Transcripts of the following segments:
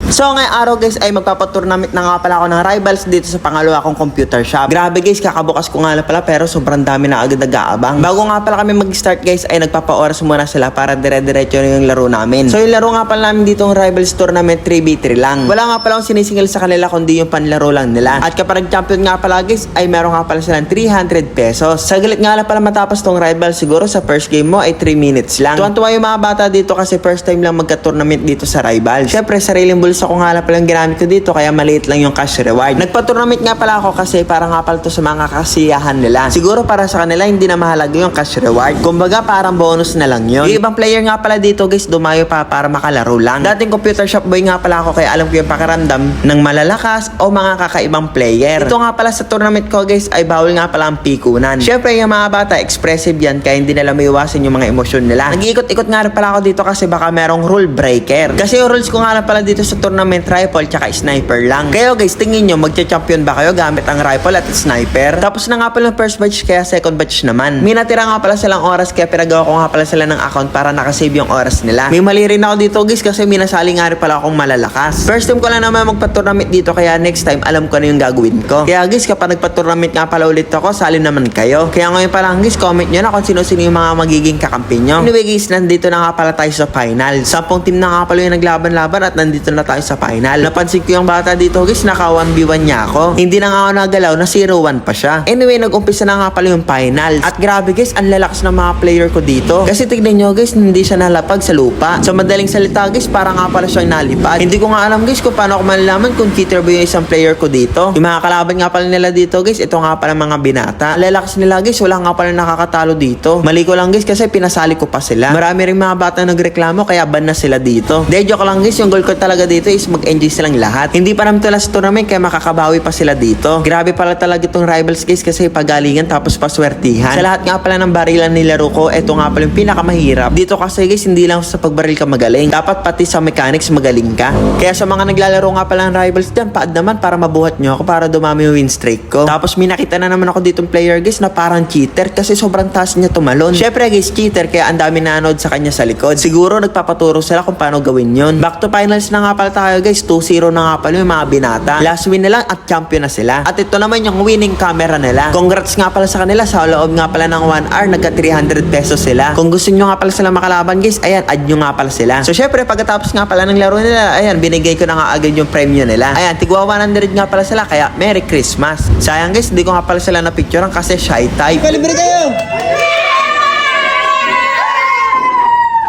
So ngayong araw guys ay magpapatournament na nga pala ako ng rivals dito sa pangalawa kong computer shop. Grabe guys, kakabukas ko nga pala pero sobrang dami na agad nag-aabang. Bago nga pala kami mag-start guys ay nagpapa-oras muna sila para dire-diretso na yung laro namin. So yung laro nga pala namin dito ng rivals tournament 3v3 lang. Wala nga pala akong sinisingil sa kanila kundi yung panlaro lang nila. At kapag nag-champion nga pala guys ay meron nga pala silang 300 pesos. Saglit nga pala matapos tong rivals siguro sa first game mo ay 3 minutes lang. Tuwan-tuwa yung mga bata dito kasi first time lang magka-tournament dito sa rivals. Syempre sariling bulsa ko nga pala yung ginamit ko dito kaya maliit lang yung cash reward. Nagpa-tournament nga pala ako kasi para nga pala to sa mga kasiyahan nila. Siguro para sa kanila hindi na mahalaga yung cash reward. Kumbaga parang bonus na lang yun. Yung ibang player nga pala dito guys dumayo pa para makalaro lang. Dating computer shop boy nga pala ako kaya alam ko yung pakiramdam ng malalakas o mga kakaibang player. Ito nga pala sa tournament ko guys ay bawal nga pala ang pikunan. Syempre yung mga bata expressive yan kaya hindi nila maiwasan yung mga emosyon nila. Nag-iikot-ikot nga pala ako dito kasi baka merong rule breaker. Kasi yung rules ko nga pala dito sa tournament rifle tsaka sniper lang. Kayo guys, tingin nyo magcha-champion ba kayo gamit ang rifle at sniper? Tapos na nga pala yung first batch kaya second batch naman. May natira nga pala silang oras kaya pinagawa ko nga pala sila ng account para nakasave yung oras nila. May mali rin ako dito guys kasi minasali nga rin pala akong malalakas. First time ko lang naman magpa-tournament dito kaya next time alam ko na yung gagawin ko. Kaya guys kapag nagpa-tournament nga pala ulit ako, sali naman kayo. Kaya ngayon pa lang guys, comment nyo na kung sino-sino yung mga magiging kakampi nyo. Anyway guys, nandito na nga pala tayo sa final. 10 team na nga pala yung naglaban-laban at nandito na tayo sa final. Napansin ko yung bata dito guys, naka 1v1 niya ako. Hindi na nga ako nagalaw na 0-1 pa siya. Anyway, nag-umpisa na nga pala yung final. At grabe guys, ang lalakas ng mga player ko dito. Kasi tignan nyo guys, hindi siya nalapag sa lupa. Sa madaling salita guys, parang nga pala siyang nalipad. Hindi ko nga alam guys kung paano ako malalaman kung cheater ba yung isang player ko dito. Yung mga kalaban nga pala nila dito guys, ito nga pala mga binata. Ang lalakas nila guys, wala nga pala nakakatalo dito. Mali ko lang guys kasi pinasali ko pa sila. Marami ring mga bata nagreklamo kaya ban na sila dito. De joke lang guys, yung goal ko talaga dito is mag-enjoy silang lahat. Hindi pa naman tala sa tournament kaya makakabawi pa sila dito. Grabe pala talaga itong rivals guys kasi pagalingan tapos paswertihan. Sa lahat nga pala ng barilan nilaro ko, ito nga pala yung pinakamahirap. Dito kasi guys, hindi lang sa pagbaril ka magaling. Dapat pati sa mechanics magaling ka. Kaya sa mga naglalaro nga pala ng rivals dyan, paad naman para mabuhat nyo ako para dumami yung win streak ko. Tapos may nakita na naman ako ditong player guys na parang cheater kasi sobrang taas niya tumalon. Syempre guys, cheater kaya ang dami nanood sa kanya sa likod. Siguro nagpapaturo sila kung paano gawin yun. Back to finals na nga pala tayo guys, 2-0 na nga pala yung mga binata. Last win na lang at champion na sila. At ito naman yung winning camera nila. Congrats nga pala sa kanila, sa loob nga pala ng 1 hour, nagka 300 pesos sila. Kung gusto nyo nga pala sila makalaban guys, ayan, add nyo nga pala sila. So syempre, pagkatapos nga pala ng laro nila, ayan, binigay ko na nga agad yung premyo nila. Ayan, tigwa 100 nga pala sila, kaya Merry Christmas. Sayang guys, hindi ko nga pala sila na-picturean kasi shy type. Palibre kayo!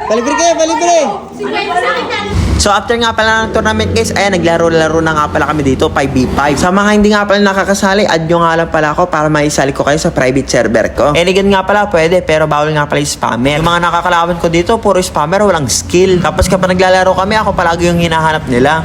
Palibre kayo, palibre! So after nga pala ng tournament guys, ayan, naglaro-laro na nga pala kami dito, 5v5. Sa mga hindi nga pala nakakasali, add nyo nga lang pala ako para maisali ko kayo sa private server ko. Enigan nga pala pwede, pero bawal nga pala yung spammer. Yung mga nakakalaban ko dito, puro spammer, walang skill. Tapos kapag naglalaro kami, ako palagi yung hinahanap nila.